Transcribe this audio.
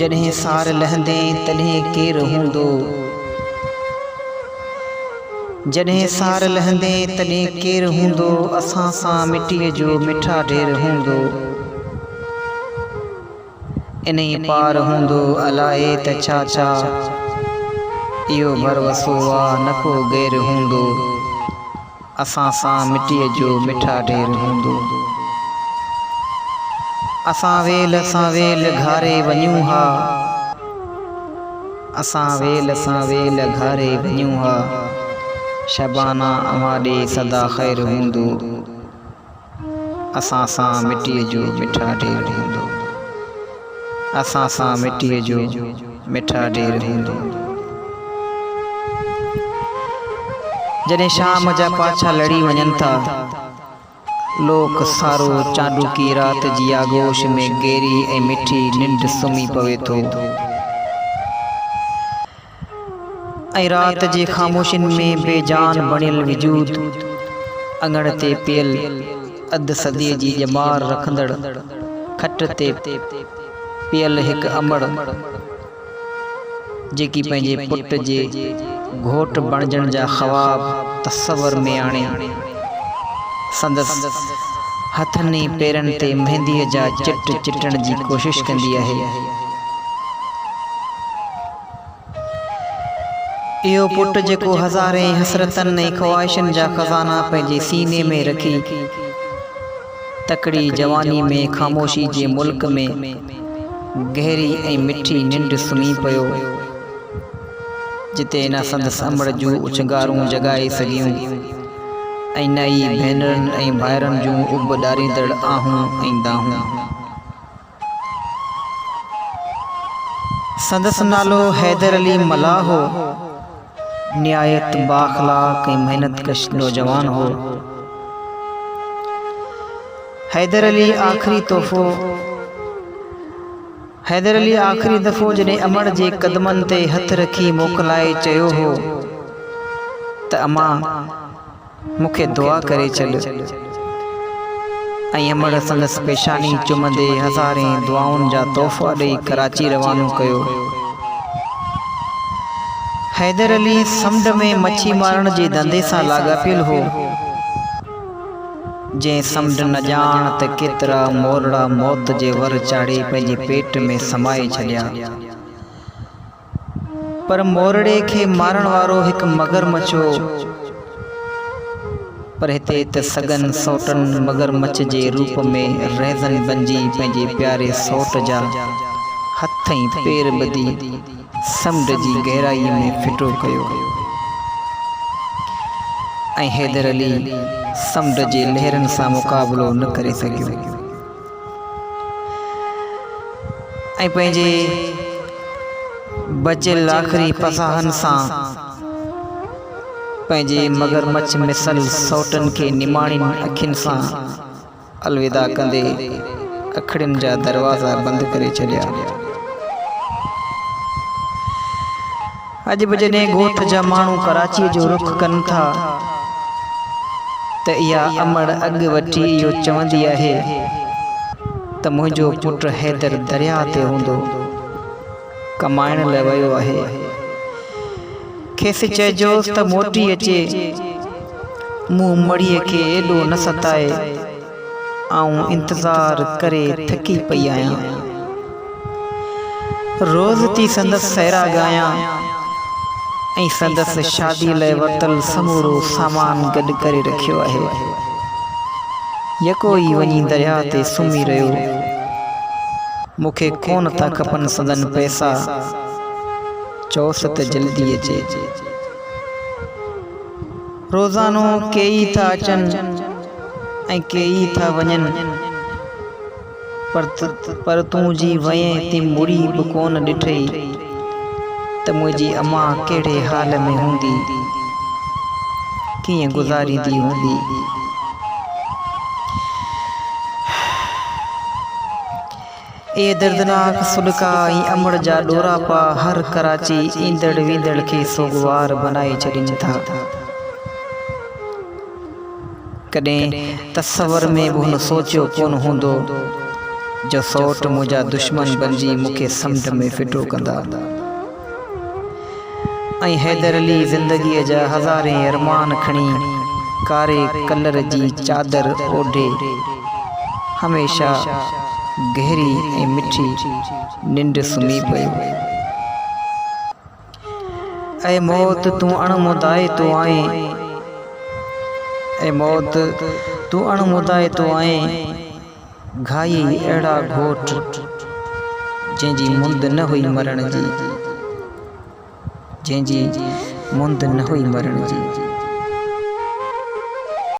जॾहिं सार लहंदे तॾहिं केरु हूंदो, जॾहिं सार लहंदे तॾहिं केरु हूंदो, असां सां मिटीअ जो मिठा ढेर हूंदो। इन पार हूंदो अलाए त छा छा, इहो भरवसो आहे न को गैर हूंदो, असां सां मिटीअ जो मिठा ढेर हूंदो। असां वेल घारे वञूं हा, असां वेल घारे वञूं हा, शबाना अवां ॾे सदा ख़ैर हूंदो, असां सां मिटीअ जो मिठा ढेर हूंदो, असां सां मिटीअ जो मिठा ढेर हूंदो। जॾहिं शाम जा पाछा लड़ी वञनि था, लोक सारो चांडूकी राति जी आगोश में गहरी ऐं मिठी निंड सुम्ही पवे थो, ऐं राति जे ख़ामोशियुनि में बेजान बणियल वजूद अङण ते पियल अध सदीअ जी ॼमार रखंदड़ खट ते पियल हिकु अमड़, जेकी पंहिंजे पुट जे घोट बणजण जा ख़्वाब तसवर में आणे संदसि हथनि पेरनि ते मेहंदीअ जा चिट चिटण जी कोशिश कंदी आहे। इहो पुटु जेको हज़ारे हसरतनि ऐं ख़्वाहिशनि जा खज़ाना पंहिंजे सीने में रखी तकड़ी जवानी में ख़ामोशी जे मुल्क में गहरी ऐं मिठी निंड सुम्ही पियो, जिते न संदसि अमड़ जूं उछंगारूं जॻाए सघियूं ऐं न ई भेनरनि ऐं भाइरनि जूं उब ॾारींदड़ आहूं ऐं दाहूं। संदसि नालो हैदर अली मल्लाह हो, निहायत बाअख़लाक़ ऐं मेहनतकश नौजवान हो। हैदर अली आख़िरी दफ़ो जॾहिं अमड़ जे क़दमनि ते हथ रखी मोकिलाए चयो हो त अमां मूंखे दुआ करे छॾ, ऐं अमड़ संदसि पेशानी चुमंदे हज़ारे दुआउनि जा तोहफ़ा ॾेई कराची रवानो कयो। हैदर अली समुंड में मच्छी मारण जे धंधे सां लाॻापियल हो, जंहिं समुंड न ॼाण त केतिरा मोरड़ा मौत जे वर चाढ़े पंहिंजे पेट में समाए छॾिया, पर मोरड़े खे मारण वारो हिकु मगरमच्छ हो। पर हिते त सगन सौटनि मगरमच्छ जे रूप में रहज़न बणिजी पंहिंजे प्यारे सौट जा हथ ऐं पेर ॿधी समुंड जी गहराईअ में फिटो कयो, ऐं हैदर अली समुंड जे लहरनि सां मुक़ाबिलो न करे सघियो, ऐं पंहिंजे बचियल आख़िरी पसाहनि सां पंहिंजे मगरमच्छ मिसल सौटनि खे निमाणियुनि अखियुनि सां अलविदा कंदे अखिड़ियुनि जा दरवाज़ा बंदि करे छॾिया। अॼु बि जॾहिं ॻोठ जा माण्हू कराचीअ जो रुख कनि था त इहा अमड़ अॻु वठी इहो चवंदी आहे त मुंहिंजो पुटु हैदर दरिया ते हूंदो, कमाइण लाइ वियो आहे, खेसि चइजोसि त मोटी अचे, मूं मड़ीअ खे एॾो न सताए, आऊं इंतज़ारु करे थकी पई आहियां, रोज़ थी संदसि सहरा ॻायां ऐं संदसि शादी लाइ वरितल समूरो सामान गॾु करे रखियो आहे, यको ई वञी दरिया ते सुम्ही रहियो, मूंखे कोन था खपनि संदन पैसा, चओसि त जल्दी अचे। रोज़ानो केई था अचनि ऐं केई था वञनि, पर तूं जी वएं थी मुड़ी बि कोन ॾिठई त मुंहिंजी अमां कहिड़े हाल में हूंदी, कीअं गुज़ारींदी हूंदी। ए दर्दनाक सुॾका ऐं अमड़ जा ॾोरापा हर कराची ईंदड़ वेंदड़ खे सोगवार बनाए छॾीनि था। कॾहिं तसवर में बि हुन सोचियो कोन हूंदो जो सौट मुंहिंजा दुश्मन बणिजी मूंखे समुंड में फिटो कंदा। ऐं हैदर अली ज़िंदगीअ जा हज़ारे अरमान खणी कारे कलर जी चादर ओढ़े हमेशा गहरी ऐं मिठी निंड सुम्ही पियो। ऐ मौत तूं अणमुदाए तो आहीं, ऐ मौत तूं अणमुदाए तो आहीं, घाई अहिड़ा घोट जंहिंजी मुंद न हुई मरण जी, जंहिंजी मुंद न हुई मरण जी।